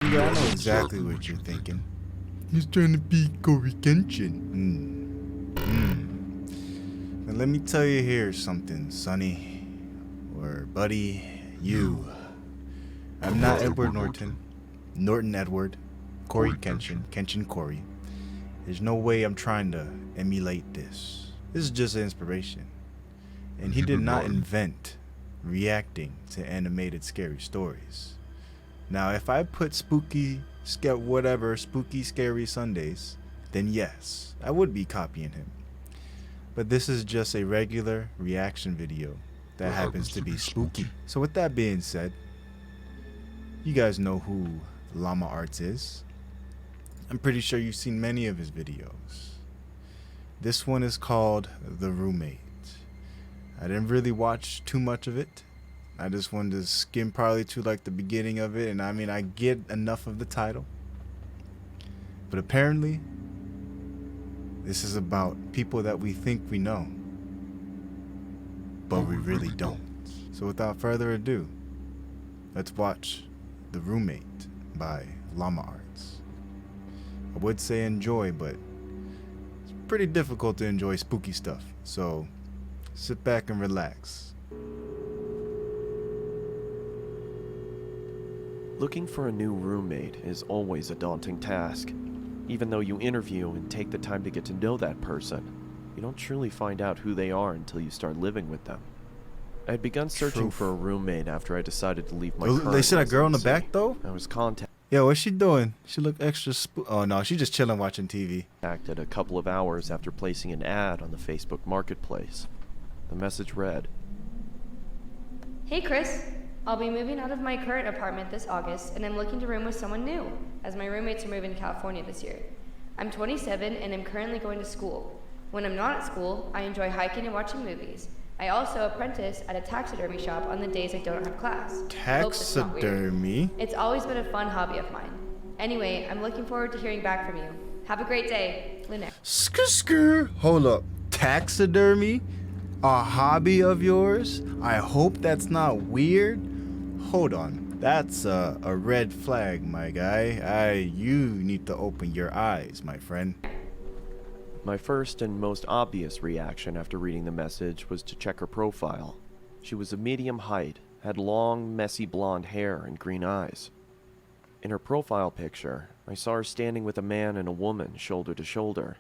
Yeah, I know exactly what you're thinking. He's trying to be CORY Kenshin. Now let me tell you here something, Sonny. Or buddy, you. I'm not Edward Norton. Norton Edward. CORY Kenshin. Kenshin CORY. There's no way I'm trying to emulate this. This is just an inspiration. And he did not invent reacting to animated scary stories. Now, if I put spooky, scary Sundays, then yes, I would be copying him. But this is just a regular reaction video that happens to be spooky. So with that being said, you guys know who Llama Arts is. I'm pretty sure you've seen many of his videos. This one is called The Roommate. I didn't really watch too much of it. I just wanted to skim probably to like the beginning of it, and I mean I get enough of the title. But apparently, this is about people that we think we know, but we really don't. So without further ado, let's watch The Roommate by Llama Arts. I would say enjoy, but it's pretty difficult to enjoy spooky stuff. So sit back and relax. Looking for a new roommate is always a daunting task. Even though you interview and take the time to get to know that person, you don't truly find out who they are until you start living with them. I had begun searching for a roommate after I decided to leave my current They said a girl in the back though? I was contacted Yo, what's she doing? She look extra oh no, she's just chilling watching TV. a couple of hours after placing an ad on the Facebook Marketplace. The message read, Hey Chris, I'll be moving out of my current apartment this August and I'm looking to room with someone new, as my roommates are moving to California this year. I'm 27 and I'm currently going to school. When I'm not at school, I enjoy hiking and watching movies. I also apprentice at a taxidermy shop on the days I don't have class. Taxidermy? It's always been a fun hobby of mine. Anyway, I'm looking forward to hearing back from you. Have a great day, Lunaire. Skr. Hold up. Taxidermy? A hobby of yours? I hope that's not weird. Hold on. That's a red flag, my guy. You need to open your eyes, my friend. My first and most obvious reaction after reading the message was to check her profile. She was of medium height, had long, messy blonde hair and green eyes. In her profile picture, I saw her standing with a man and a woman shoulder to shoulder.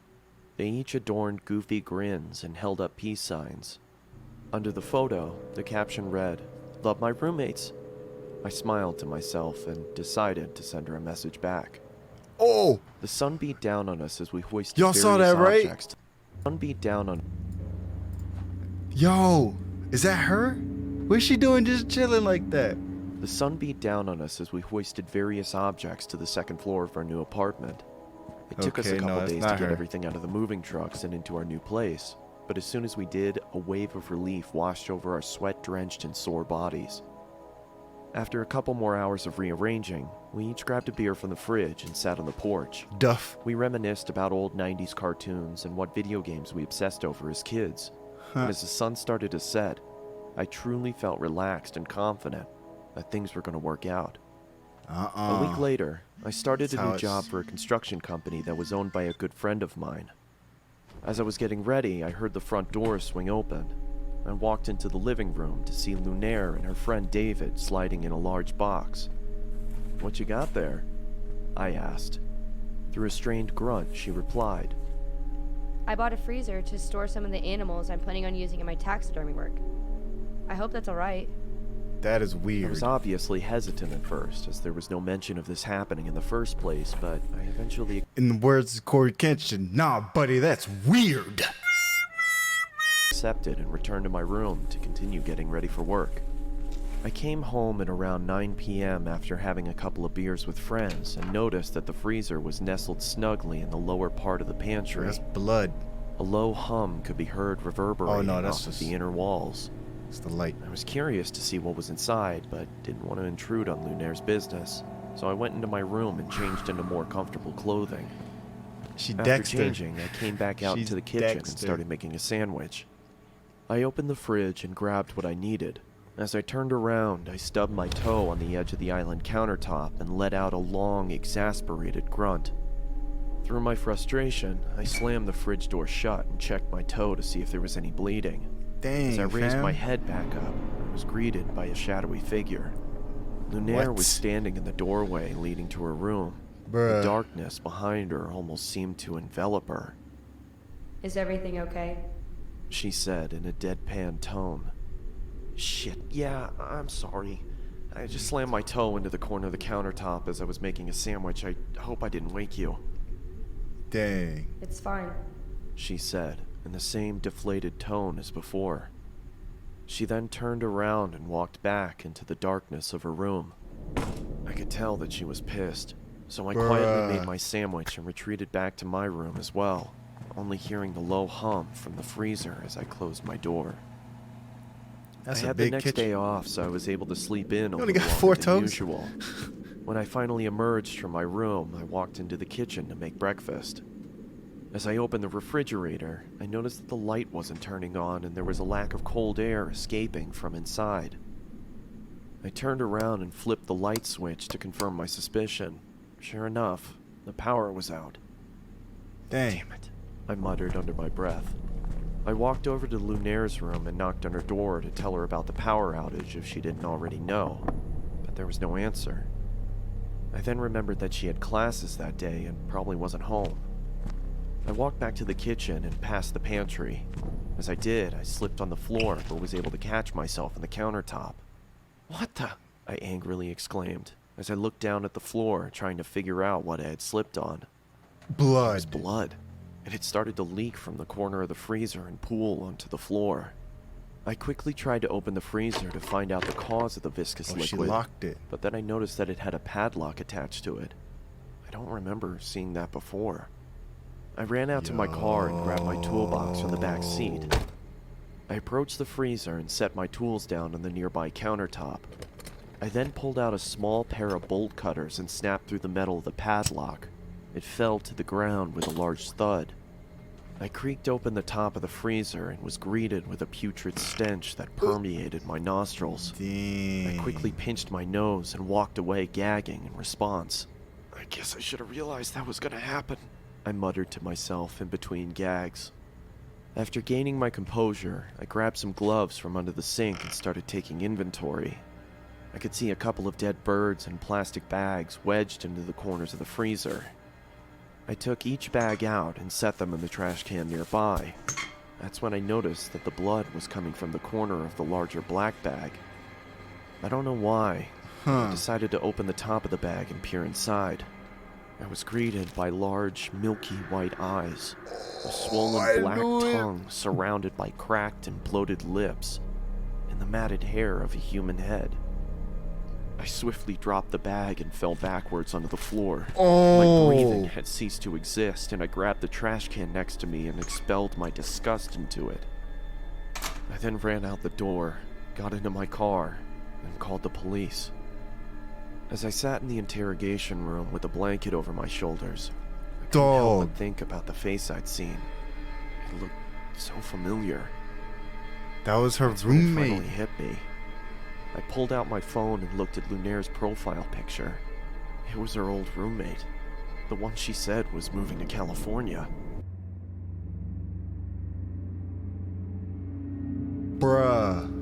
They each adorned goofy grins and held up peace signs. Under the photo, the caption read, "Love my roommates." I smiled to myself and decided to send her a message back. Oh! The sun beat down on us as we hoisted Y'all saw that, right? objects. The sun beat down on... Yo! Is that her? What's she doing just chilling like that? The sun beat down on us as we hoisted various objects to the second floor of our new apartment. It took us a couple days to get everything out of the moving trucks and into our new place, but as soon as we did, a wave of relief washed over our sweat-drenched and sore bodies. After a couple more hours of rearranging, we each grabbed a beer from the fridge and sat on the porch. Duff. We reminisced about old 90s cartoons and what video games we obsessed over as kids. And as the sun started to set, I truly felt relaxed and confident that things were going to work out. A week later, I started a new job for a construction company that was owned by a good friend of mine. As I was getting ready, I heard the front door swing open. I walked into the living room to see Lunaire and her friend David sliding in a large box. "What you got there?" I asked. Through a strained grunt, she replied, I bought a freezer to store some of the animals I'm planning on using in my taxidermy work. I hope that's alright. That is I weird. was obviously hesitant at first, as there was no mention of this happening in the first place, but I eventually... In the words of CORY Kenshin, nah, buddy, that's weird. ...accepted and returned to my room to continue getting ready for work. I came home at around 9 p.m. after having a couple of beers with friends and noticed that the freezer was nestled snugly in the lower part of the pantry. That's blood. A low hum could be heard reverberating that's off just of the inner walls. It's the light. I was curious to see what was inside, but didn't want to intrude on Lunaire's business, so I went into my room and changed into more comfortable clothing. After changing, I came back out into the kitchen and started making a sandwich. I opened the fridge and grabbed what I needed, As I turned around, I stubbed my toe on the edge of the island countertop and let out a long, exasperated grunt. Through my frustration, I slammed the fridge door shut and checked my toe to see if there was any bleeding. Dang, As I raised fam. my head back up, I was greeted by a shadowy figure. Lunaire What? was standing in the doorway leading to her room. The Bruh. darkness behind her almost seemed to envelop her. Is everything okay? She said in a deadpan tone. Shit, yeah, I'm sorry. I just slammed my toe into the corner of the countertop as I was making a sandwich. I hope I didn't wake you. Dang. It's fine. She said, in the same deflated tone as before. She then turned around and walked back into the darkness of her room. I could tell that she was pissed, so I quietly made my sandwich and retreated back to my room as well, only hearing the low hum from the freezer as I closed my door. That's I a had the big next kitchen. day off, so I was able to sleep in a only little got longer 4 than toes? usual. When I finally emerged from my room, I walked into the kitchen to make breakfast. As I opened the refrigerator, I noticed that the light wasn't turning on and there was a lack of cold air escaping from inside. I turned around and flipped the light switch to confirm my suspicion. Sure enough, the power was out. Dang. Damn it, I muttered under my breath. I walked over to Lunaire's room and knocked on her door to tell her about the power outage if she didn't already know, but there was no answer. I then remembered that she had classes that day and probably wasn't home. I walked back to the kitchen and past the pantry. As I did, I slipped on the floor but was able to catch myself on the countertop. What the? I angrily exclaimed as I looked down at the floor trying to figure out what I had slipped on. It was Blood. blood. It had started to leak from the corner of the freezer and pool onto the floor. I quickly tried to open the freezer to find out the cause of the viscous Oh, she liquid, locked it. but then I noticed that it had a padlock attached to it. I don't remember seeing that before. I ran out to my car and grabbed my toolbox from the back seat. I approached the freezer and set my tools down on the nearby countertop. I then pulled out a small pair of bolt cutters and snapped through the metal of the padlock. It fell to the ground with a large thud. I creaked open the top of the freezer and was greeted with a putrid stench that permeated my nostrils. Dang. I quickly pinched my nose and walked away gagging in response. I guess I should have realized that was gonna happen, I muttered to myself in between gags. After gaining my composure, I grabbed some gloves from under the sink and started taking inventory. I could see a couple of dead birds and plastic bags wedged into the corners of the freezer. I took each bag out and set them in the trash can nearby. That's when I noticed that the blood was coming from the corner of the larger black bag. I don't know why. I decided to open the top of the bag and peer inside. I was greeted by large, milky white eyes, a swollen black tongue surrounded by cracked and bloated lips, and the matted hair of a human head. I swiftly dropped the bag and fell backwards onto the floor. My breathing had ceased to exist, and I grabbed the trash can next to me and expelled my disgust into it. I then ran out the door, got into my car, and called the police. As I sat in the interrogation room with a blanket over my shoulders, I couldn't help but think about the face I'd seen. It looked so familiar. That was her That's when it roommate. finally hit me. I pulled out my phone and looked at Lunaire's profile picture. It was her old roommate, the one she said was moving to California. Bruh.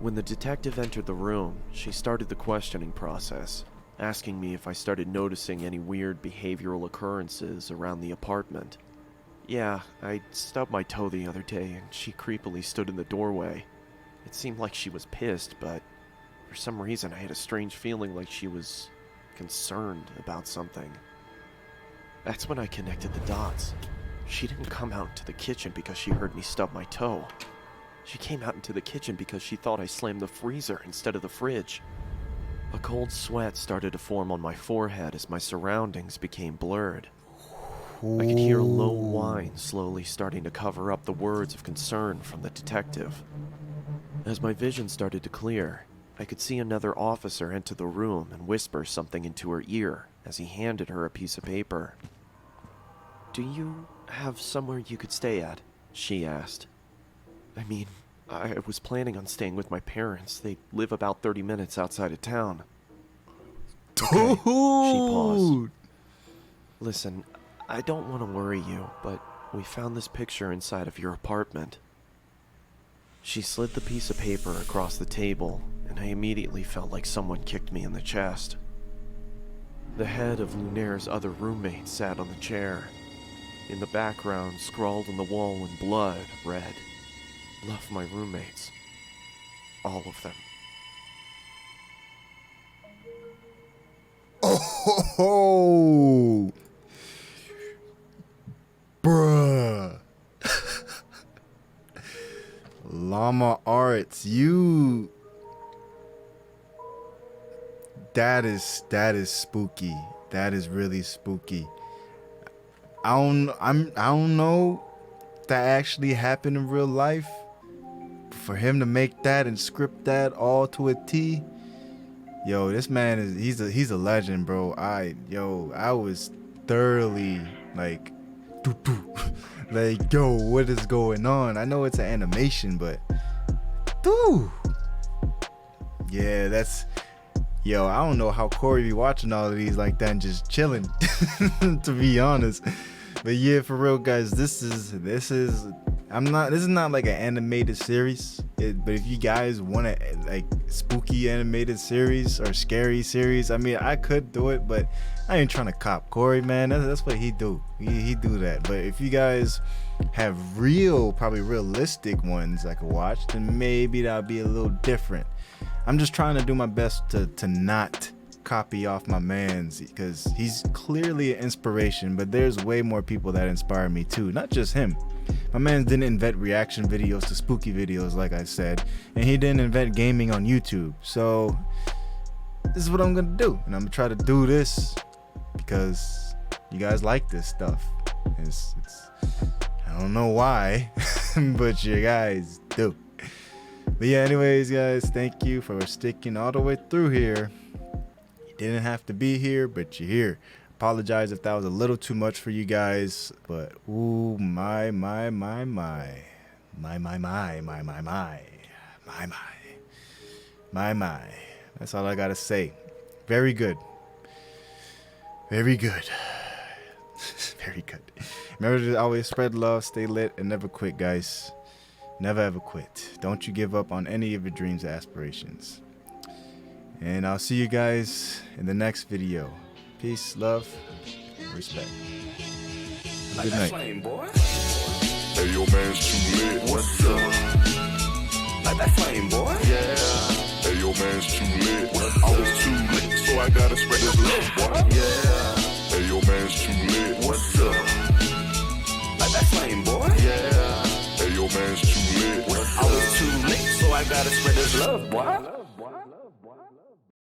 When the detective entered the room, she started the questioning process, asking me if I started noticing any weird behavioral occurrences around the apartment. Yeah, I stubbed my toe the other day and she creepily stood in the doorway. It seemed like she was pissed, but for some reason I had a strange feeling like she was concerned about something. That's when I connected the dots. She didn't come out into the kitchen because she heard me stub my toe. She came out into the kitchen because she thought I slammed the freezer instead of the fridge. A cold sweat started to form on my forehead as my surroundings became blurred. I could hear a low whine slowly starting to cover up the words of concern from the detective. As my vision started to clear, I could see another officer enter the room and whisper something into her ear as he handed her a piece of paper. "Do you have somewhere you could stay at?" she asked. "I mean, I was planning on staying with my parents. They live about 30 minutes outside of town. Dude. She paused. Listen, I don't want to worry you, but we found this picture inside of your apartment. She slid the piece of paper across the table, and I immediately felt like someone kicked me in the chest. The head of Lunaire's other roommate sat on the chair. In the background, scrawled on the wall in blood, read, "Love my roommates. All of them." Oh, bruh. Llama Arts, you. That is spooky. That is really spooky. I don't know if that actually happened in real life. For him to make that and script that all to a T. Yo, this man he's a legend, bro. I was thoroughly like like, yo, what is going on? I know it's an animation, but dude. Yeah, that's yo, I don't know how Corey be watching all of these like that and just chilling, to be honest. But yeah, for real, guys, this is not like an animated series. But if you guys want a like spooky animated series or scary series, I mean, I could do it, but I ain't trying to cop Corey, man. That's what he do. He do that. But if you guys have probably realistic ones I could watch, then maybe that'll be a little different. I'm just trying to do my best to not copy off my man's, because he's clearly an inspiration, but there's way more people that inspire me too, not just him. My man didn't invent reaction videos to spooky videos, like I said, and he didn't invent gaming on YouTube. So this is what I'm gonna do, and I'm gonna try to do this because you guys like this stuff. It's I don't know why, but you guys do. But yeah, anyways, guys, thank you for sticking all the way through here. You didn't have to be here, but you're here. Apologize if that was a little too much for you guys, but ooh, my. That's all I gotta say. Very good. Very good. Very good. Remember to always spread love, stay lit, and never quit, guys. Never ever quit. Don't you give up on any of your dreams or aspirations. And I'll see you guys in the next video. Peace, love, respect. Good night. Hey, yo, man's too lit. What's up? Like that flame, boy. Yeah. Hey, yo, man's too lit. I was too lit, so I gotta spread this love, boy. Yeah. Hey, yo, man's too lit. What's up? Like that flame, boy. Yeah. Hey, yo, man's too lit. I was too lit, so I gotta spread this love, boy.